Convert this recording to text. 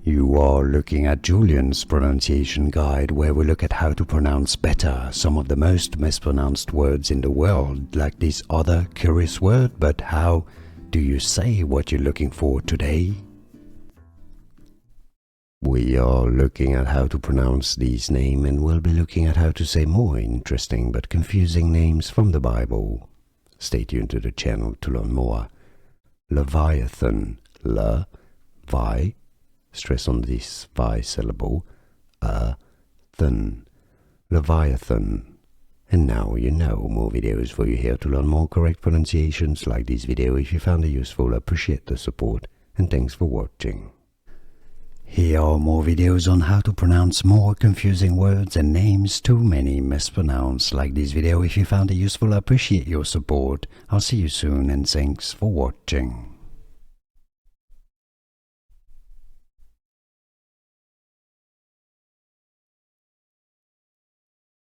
You are looking at Julian's pronunciation guide, where we look at how to pronounce better some of the most mispronounced words in the world, like this other curious word. But how do you say what you're looking for today? We are looking at how to pronounce these names, and we'll be looking at how to say more interesting but confusing names from the Bible. Stay tuned to the channel to learn more. Leviathan, le-vi, stress on this vi syllable, a-than, Leviathan. And now you know. More videos for you here to learn more correct pronunciations. Like this video if you found it useful. Appreciate the support, and thanks for watching. Here are more videos on how to pronounce more confusing words and names too many mispronounced. Like this video if you found it useful. Appreciate your support. I'll see you soon, and thanks for watching.